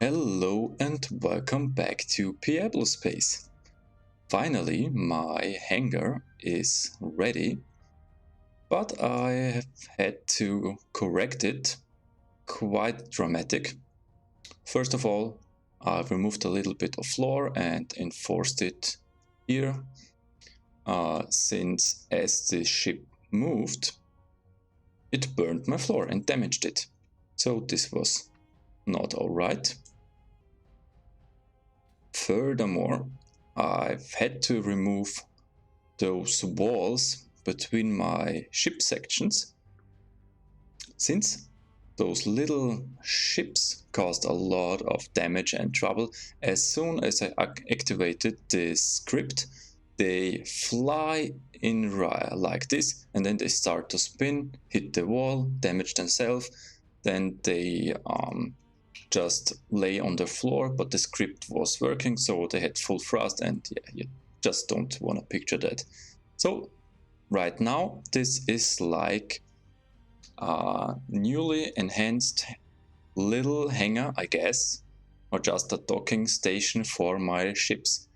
Hello and welcome back to Pueblo Space. Finally, my hangar is ready, but I have had to correct it quite dramatic. First of all, I removed a little bit of floor and enforced it here, since as the ship moved, it burned my floor and damaged it. So this was not alright. Furthermore, I've had to remove those walls between my ship sections, since those little ships caused a lot of damage and trouble. As soon as I activated this script, they fly in like this, and then they start to spin, hit the wall, damage themselves, then they just lay on the floor, but the script was working, so they had full thrust, and yeah, you just don't want to picture that. So right now, this is like a newly enhanced little hangar, I guess, or just a docking station for my ships.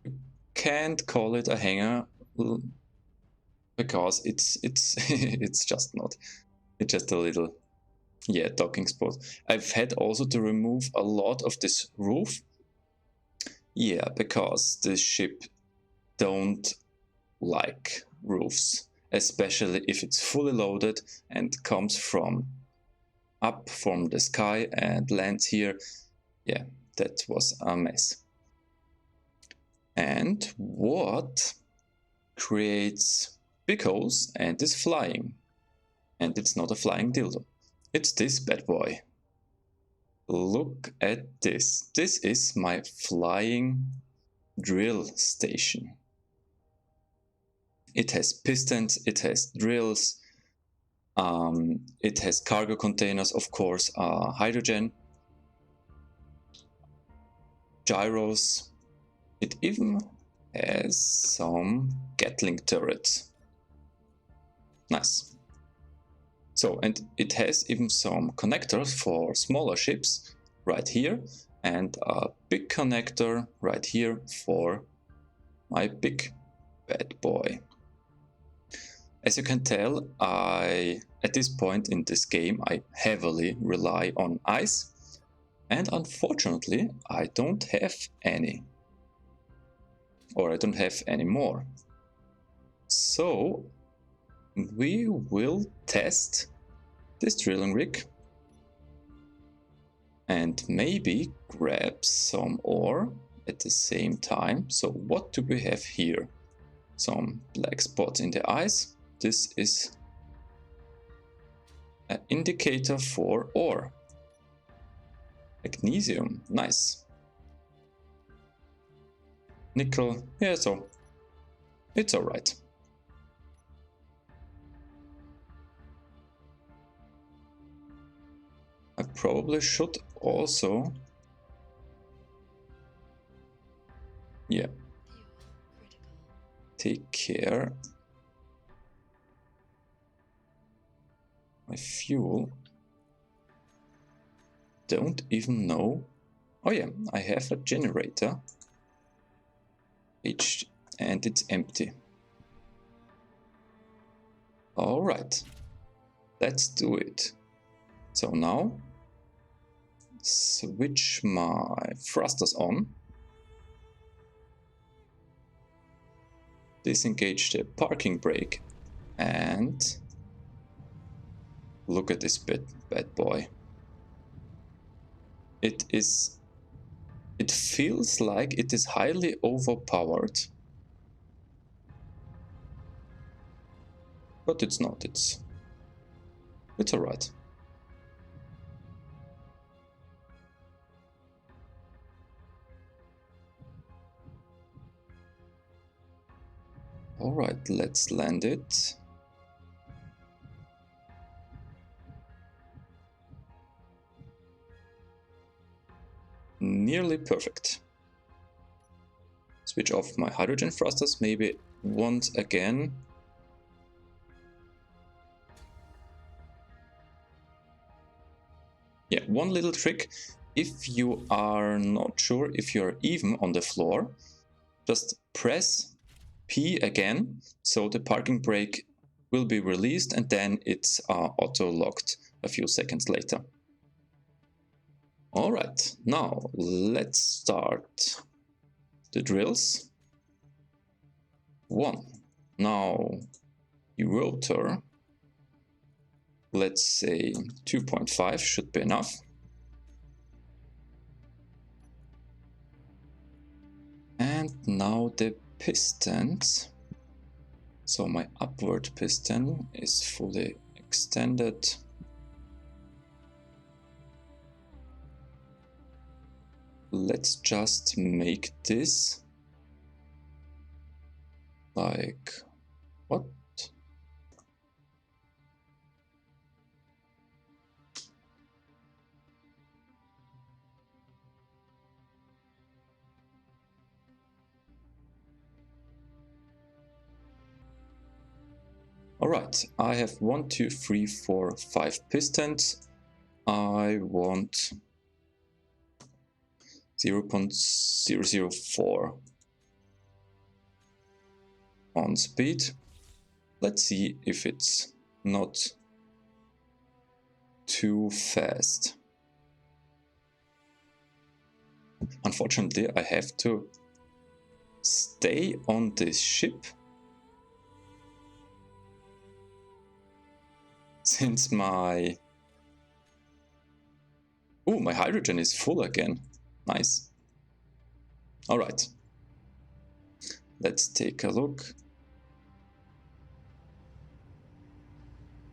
You can't call it a hangar because it's it's just not. It's just a little docking spot. I've had also to remove a lot of this roof. Yeah, because this ship don't like roofs, especially if it's fully loaded and comes from up from the sky and lands here. Yeah, that was a mess. And what creates big holes and is flying? And it's not a flying dildo. It's this bad boy. Look at this. This is my flying drill station. It has pistons, it has drills, it has cargo containers, of course, hydrogen, gyros. It even has some Gatling turrets. Nice. So, and it has even some connectors for smaller ships right here, and a big connector right here for my big bad boy. As you can tell, at this point in this game, I heavily rely on ice, and unfortunately, I don't have any. Or I don't have any more. So, we will test this drilling rig and maybe grab some ore at the same time. So what do we have here? Some black spots in the ice. This is an indicator for ore. Magnesium, nice. Nickel, yeah, so it's alright. I probably should also, take care. My fuel. Don't even know. Oh yeah, I have a generator. And it's empty. Alright, let's do it. So now, switch my thrusters on. Disengage the parking brake and look at this bad boy. It feels like it is highly overpowered, but it's not. It's alright. Alright, let's land it. Nearly perfect. Switch off my hydrogen thrusters maybe once again. Yeah, one little trick. if you are not sure if you're even on the floor, just press P again, so the parking brake will be released and then it's auto-locked a few seconds later. Alright, now let's start the drills. 1. Now you rotor, let's say 2.5 should be enough. And now the pistons. So my upward piston is fully extended. Let's just make this like what? Alright, I have 1, 2, 3, 4, 5 pistons. I want 0.004 on speed. Let's see if it's not too fast. Unfortunately, I have to stay on this ship since my hydrogen is full again. Nice. All right. Let's take a look.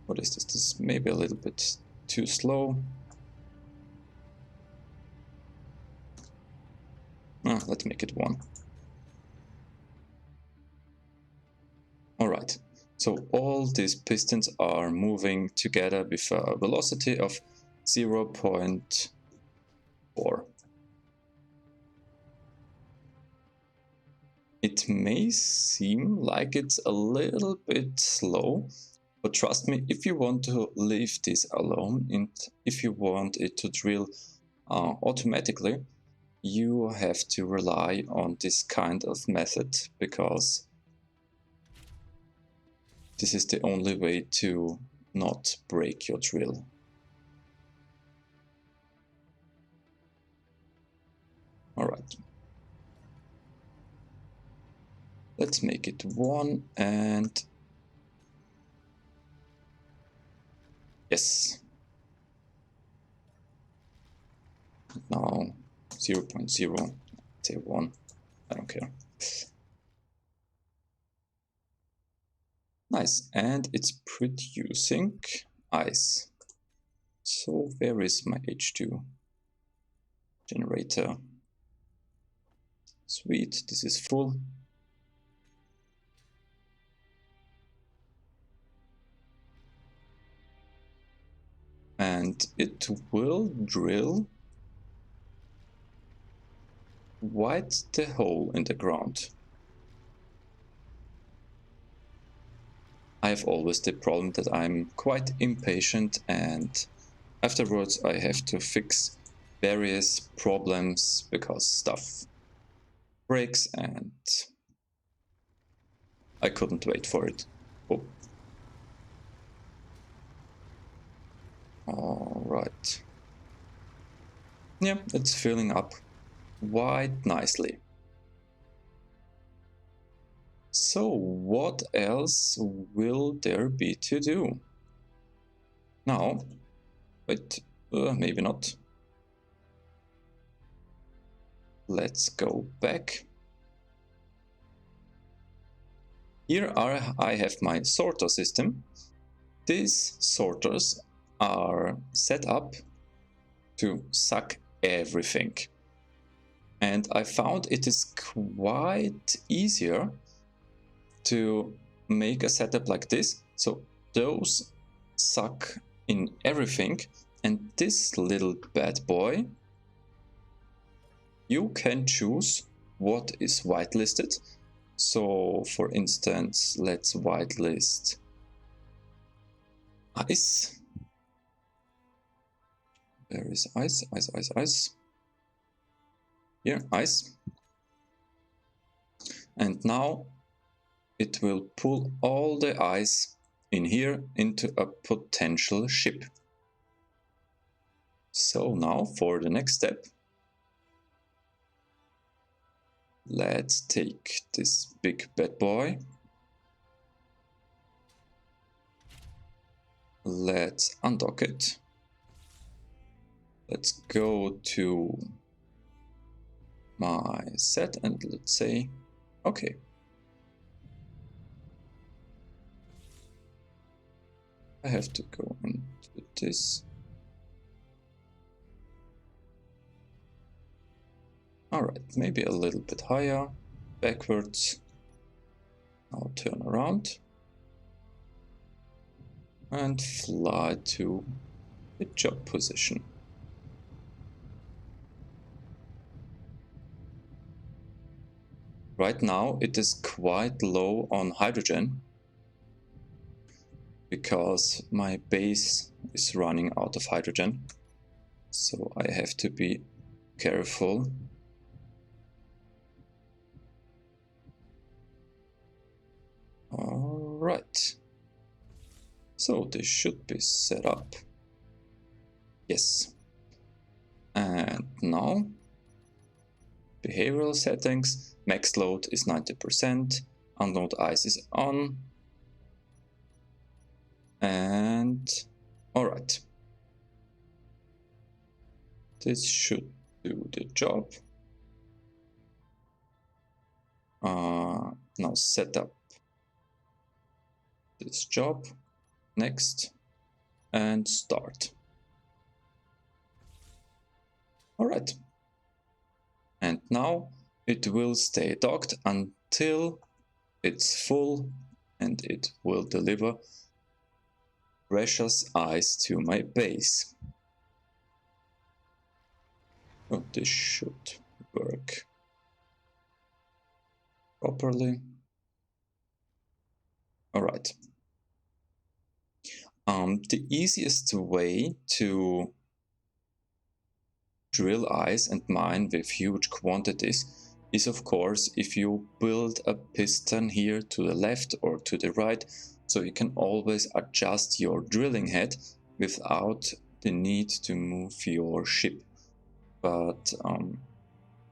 What is this? This is maybe a little bit too slow. Let's make it 1. All right. So all these pistons are moving together with a velocity of 0.4. It may seem like it's a little bit slow, but trust me, if you want to leave this alone and if you want it to drill automatically, you have to rely on this kind of method, because this is the only way to not break your drill. All right. Let's make it 1 and yes. Now 0.0, say 1, I don't care. Nice, and it's producing ice. So where is my H2 generator? Sweet, this is full. And it will drill right the hole in the ground. I have always the problem that I'm quite impatient and afterwards I have to fix various problems because stuff breaks and I couldn't wait for it. Oh. Alright. Yeah, it's filling up quite nicely. So what else will there be to do? Now, wait, maybe not. Let's go back. Here I have my sorter system. These sorters are set up to suck everything. And I found it is quite easier to make a setup like this. So those suck in everything, and this little bad boy, you can choose what is whitelisted. So for instance, let's whitelist ice. There is ice, ice, ice, ice. here, ice. And now it will pull all the ice in here into a potential ship. So now for the next step, let's take this big bad boy. Let's undock it. Let's go to my set and let's say, okay. I have to go into this. Alright, maybe a little bit higher, backwards. I'll turn around and fly to the job position. Right now it is quite low on hydrogen because my base is running out of hydrogen. So I have to be careful. Alright. So this should be set up. Yes. And now, behavioral settings, max load is 90%, unknown ice is on. And alright. This should do the job. Now set up this job, next, and start. Alright. And now it will stay docked until it's full and it will deliver precious ice to my base. Oh, this should work properly. Alright. The easiest way to drill ice and mine with huge quantities is of course if you build a piston here to the left or to the right, so you can always adjust your drilling head without the need to move your ship. But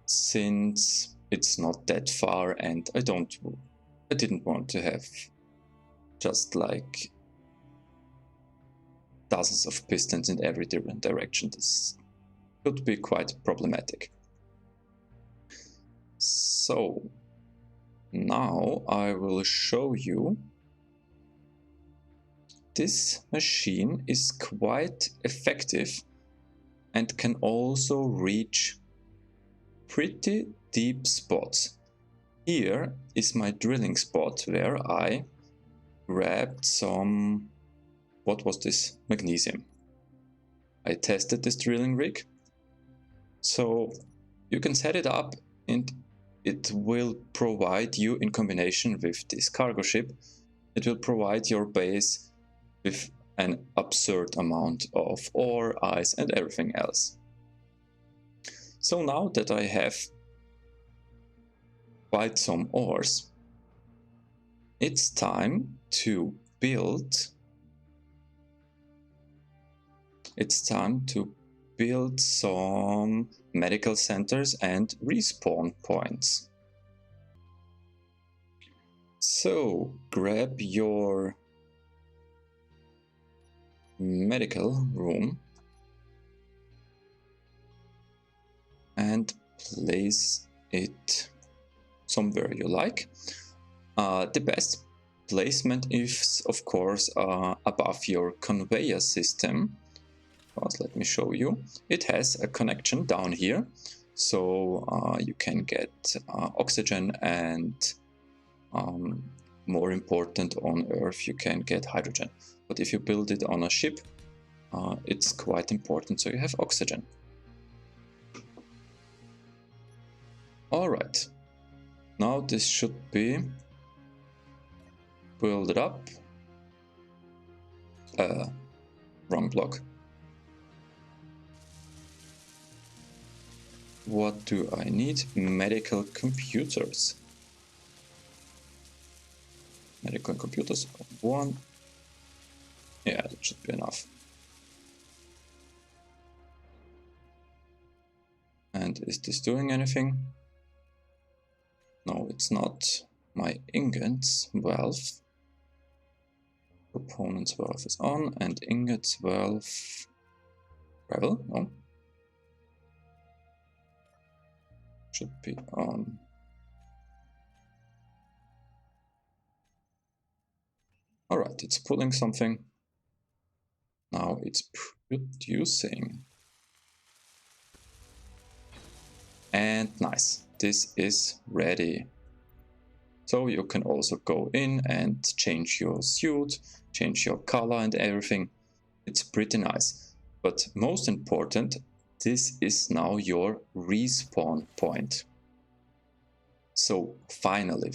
since it's not that far and I didn't want to have just like dozens of pistons in every different direction. This could be quite problematic. So now I will show you. This machine is quite effective and can also reach pretty deep spots. Here is my drilling spot where I grabbed some, what was this? Magnesium. I tested this drilling rig. So you can set it up and it will provide you, in combination with this cargo ship, it will provide your base with an absurd amount of ore, ice and everything else. So now that I have quite some ores, it's time to build some medical centers and respawn points. So grab your medical room and place it somewhere you like. The best placement is of course above your conveyor system. First, let me show you. It has a connection down here, so you can get oxygen and more important, on Earth you can get hydrogen. But if you build it on a ship, it's quite important, so you have oxygen. Alright, now this should be built up. Wrong block. What do I need? Medical computers. Medical computers, 1. Yeah, that should be enough. And is this doing anything? No, it's not. My ingots valve. Components valve is on, and ingots valve. Gravel? No. Should be on. Alright, it's pulling something. Now it's producing. And nice, this is ready. So you can also go in and change your suit, change your color and everything. It's pretty nice. But most important, this is now your respawn point. So finally,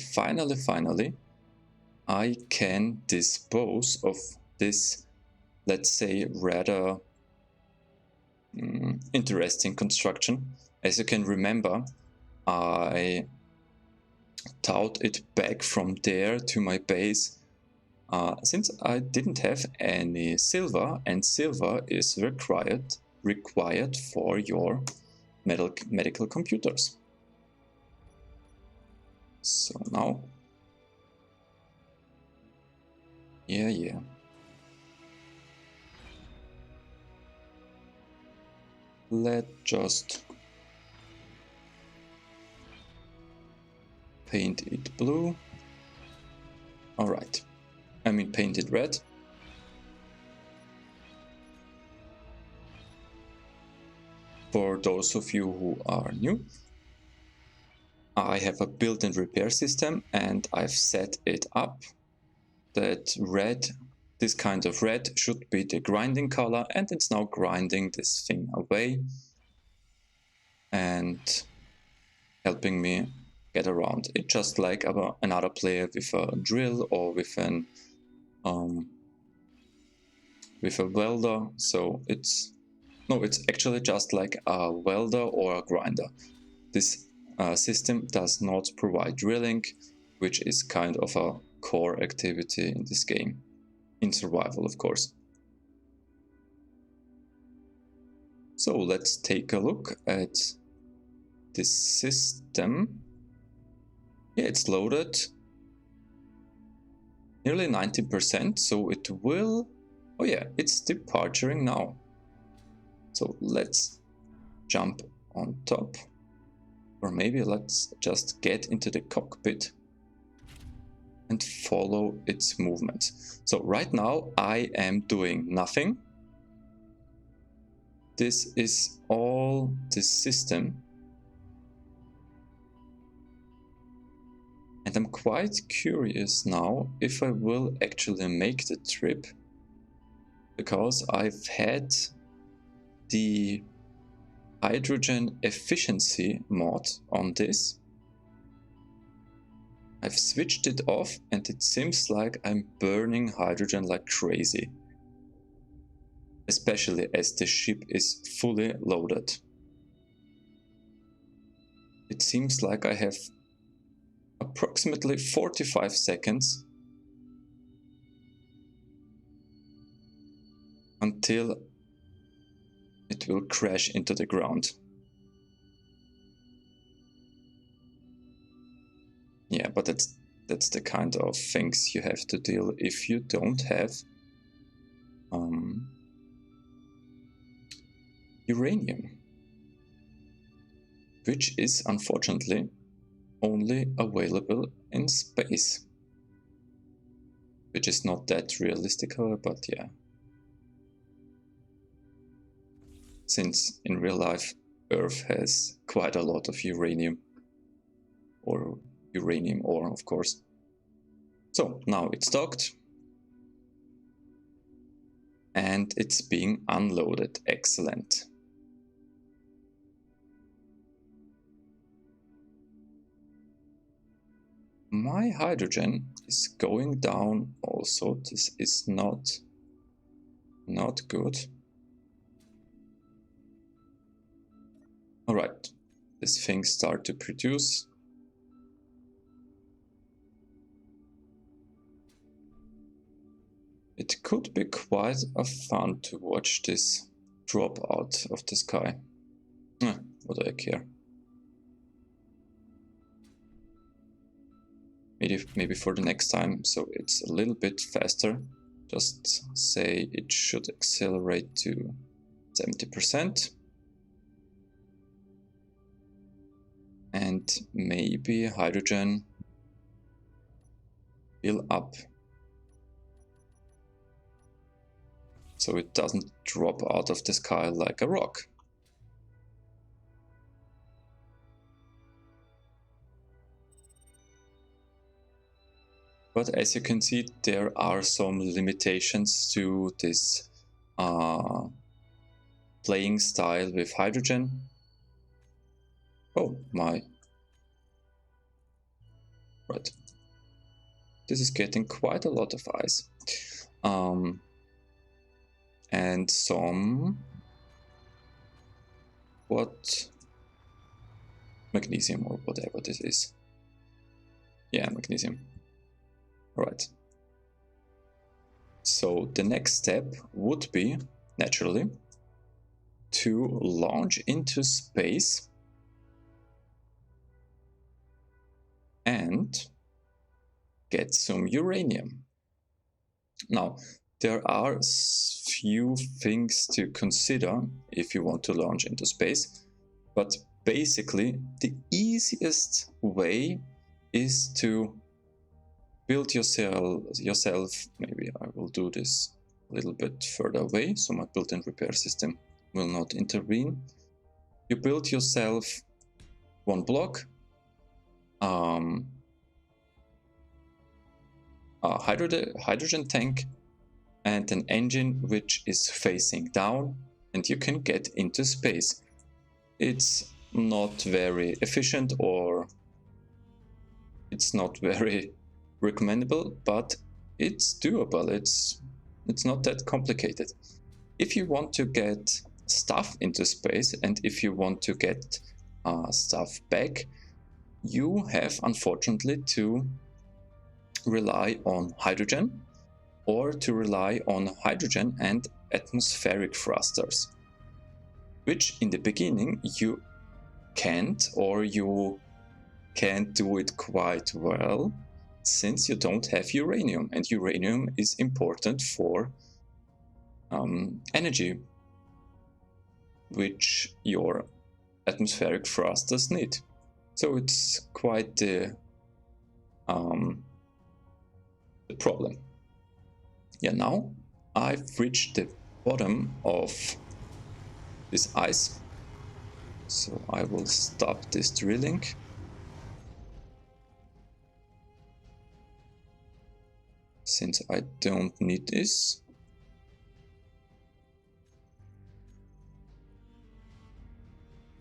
I can dispose of this, let's say, rather interesting construction. As you can remember, I towed it back from there to my base since I didn't have any silver, and silver is required for your medical computers. So now, yeah. Let's just paint it blue. Alright, I mean paint it red. For those of you who are new, I have a built-in repair system and I've set it up that red, this kind of red, should be the grinding color, and it's now grinding this thing away and helping me get around. It's just like another player with a drill or with a welder. So it's actually just like a welder or a grinder. This system does not provide drilling, which is kind of a core activity in this game, in survival of course. So let's take a look at this system. Yeah, it's loaded nearly 90%, so it will, oh yeah, it's departuring now. So let's jump on top, or maybe let's just get into the cockpit and follow its movements. So right now I am doing nothing. This is all the system. And I'm quite curious now if I will actually make the trip, because I've had the hydrogen efficiency mod on this. I've switched it off and it seems like I'm burning hydrogen like crazy, especially as the ship is fully loaded. It seems like I have approximately 45 seconds until it will crash into the ground. Yeah, but that's the kind of things you have to deal if you don't have uranium, which is unfortunately only available in space, which is not that realistic, but yeah. Since in real life Earth has quite a lot of uranium ore, of course. So now it's docked and it's being unloaded. Excellent. My hydrogen is going down also. This is not good. All right, these things start to produce. It could be quite a fun to watch this drop out of the sky. What do I care? Maybe for the next time, so it's a little bit faster. Just say it should accelerate to 70%. And maybe hydrogen fill up so it doesn't drop out of the sky like a rock. But as you can see, there are some limitations to this playing style with hydrogen. Oh my. Right. This is getting quite a lot of ice. And some magnesium or whatever this is. Yeah, magnesium. All right. So the next step would be, naturally, to launch into space and get some uranium. Now, there are few things to consider if you want to launch into space, but basically the easiest way is to build yourself. Maybe I will do this a little bit further away so my built-in repair system will not intervene. You build yourself one block, a hydrogen tank, and an engine which is facing down, and you can get into space. It's not very efficient, or it's not very recommendable, but it's doable. It's not that complicated. If you want to get stuff into space, and if you want to get stuff back, you have unfortunately to rely on hydrogen, or to rely on hydrogen and atmospheric thrusters, which in the beginning you can't, or you can't do it quite well, since you don't have uranium, and uranium is important for energy, which your atmospheric thrusters need. So it's quite the problem. Yeah, now I've reached the bottom of this ice, so I will stop this drilling. Since I don't need this.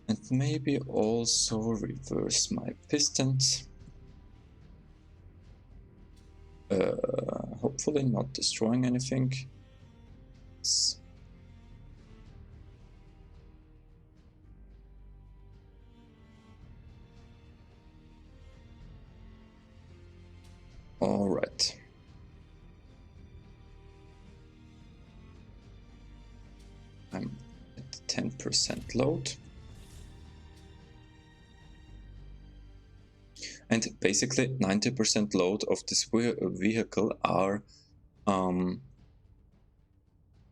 And maybe also reverse my pistons. Hopefully not destroying anything. Yes. All right. I'm at 10% load. And basically 90% load of this vehicle are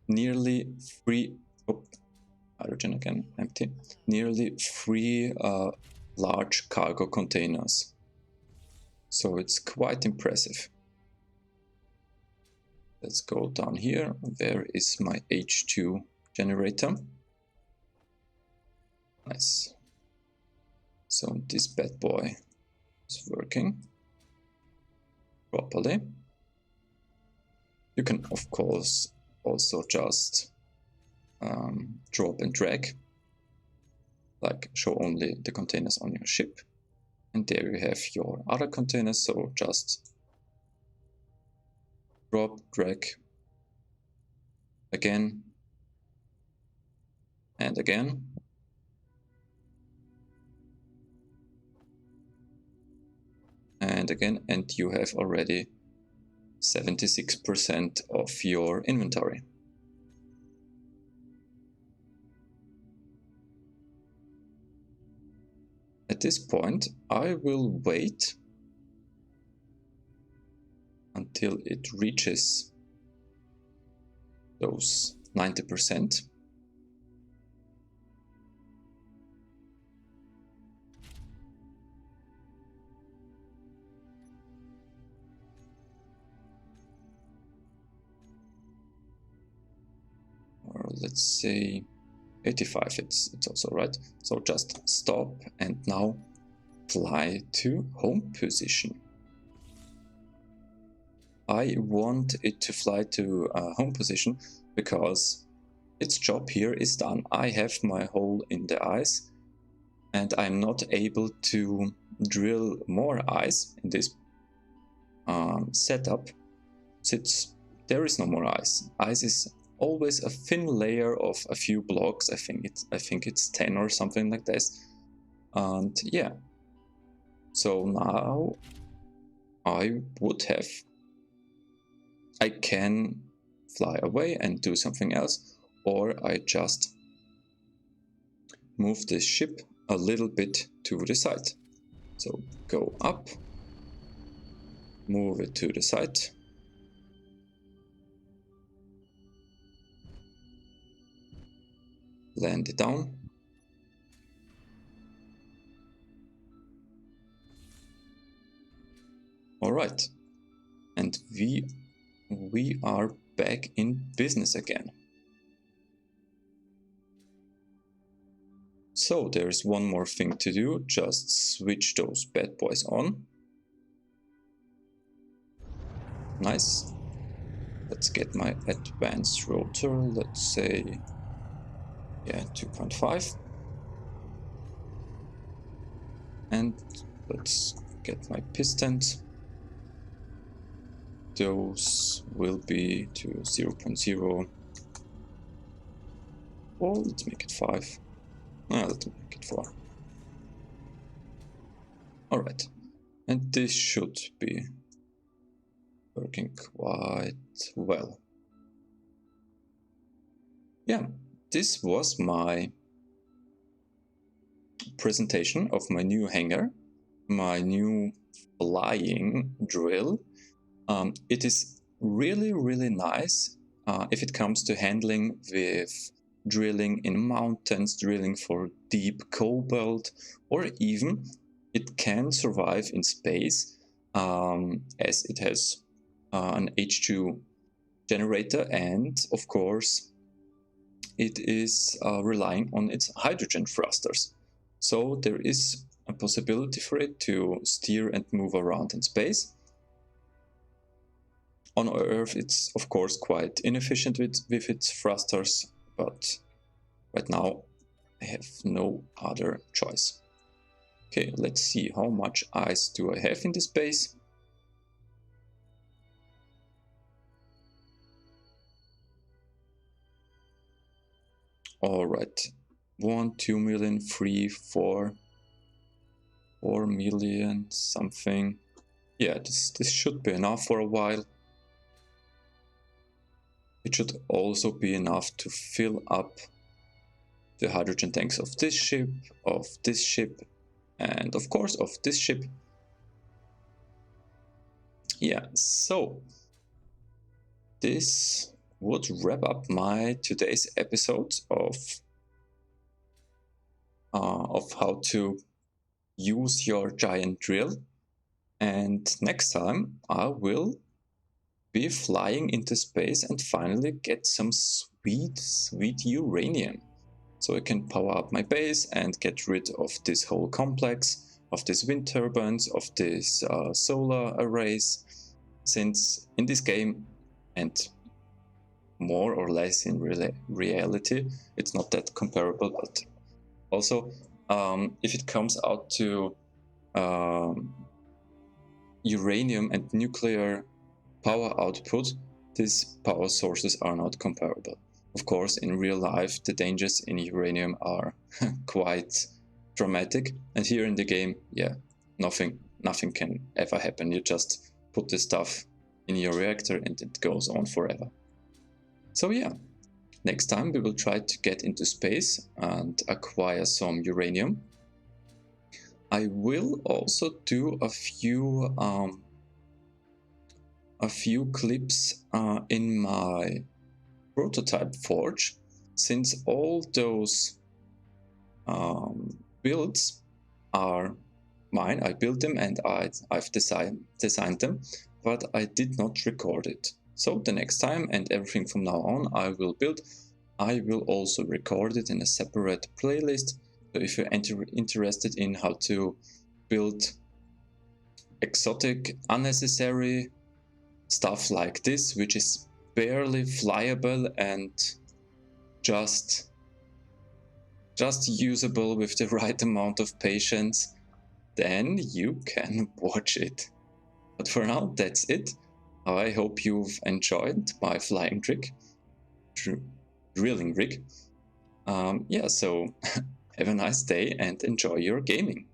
nearly free. Oh, hydrogen again, empty. Nearly free large cargo containers. So it's quite impressive. Let's go down here. Where is my H2 generator? Nice. So this bad boy is working properly. You can, of course, also just drop and drag, like show only the containers on your ship. And there you have your other containers, so just drop, drag, again, and again. and again, and you have already 76% of your inventory. At this point, I will wait until it reaches those 90%. Or let's say 85, it's also right. So just stop and now fly to home position. I want it to fly to home position because its job here is done. I have my hole in the ice and I'm not able to drill more ice in this setup since there is no more ice. Ice is always a thin layer of a few blocks. I think it's 10 or something like this. And yeah, so now I can fly away and do something else, or I just move this ship a little bit to the side. So go up, move it to the side, land it down, all right, and we are back in business again. So there's one more thing to do, just switch those bad boys on. Nice. Let's get my advanced rotor, let's say, yeah, 2.5. And let's get my pistons. Those will be to 0.0. Or let's make it 5. Let's make it 4. Alright. And this should be working quite well. Yeah, this was my presentation of my new hangar, my new flying drill. It is really nice if it comes to handling with drilling in mountains, drilling for deep cobalt, or even it can survive in space as it has an H2 generator, and of course it is relying on its hydrogen thrusters. So there is a possibility for it to steer and move around in space. On Earth, it's of course quite inefficient with its thrusters, but right now I have no other choice. Okay, let's see how much ice do I have in this base. Alright, 1, 2 million, 3, 4 million something. Yeah, this should be enough for a while. It should also be enough to fill up the hydrogen tanks of this ship, and of course of this ship. Yeah, so this would wrap up my today's episode of how to use your giant drill. And next time I will be flying into space and finally get some sweet uranium, so I can power up my base and get rid of this whole complex, of these wind turbines, of these solar arrays, since in this game, and more or less in reality, it's not that comparable, but also if it comes out to uranium and nuclear power output, these power sources are not comparable. Of course, in real life, the dangers in uranium are quite dramatic, and here in the game, yeah, nothing nothing can ever happen. You just put the stuff in your reactor and it goes on forever. So yeah, next time we will try to get into space and acquire some uranium. I will also do a few clips in my prototype forge, since all those builds are mine. I built them and I've designed them, but I did not record it. So the next time and everything from now on I will also record it in a separate playlist. So if you're interested in how to build exotic, unnecessary stuff like this, which is barely flyable and just usable with the right amount of patience, then you can watch it. But for now, that's it. I hope you've enjoyed my flying rig, drilling rig. Yeah, so have a nice day and enjoy your gaming.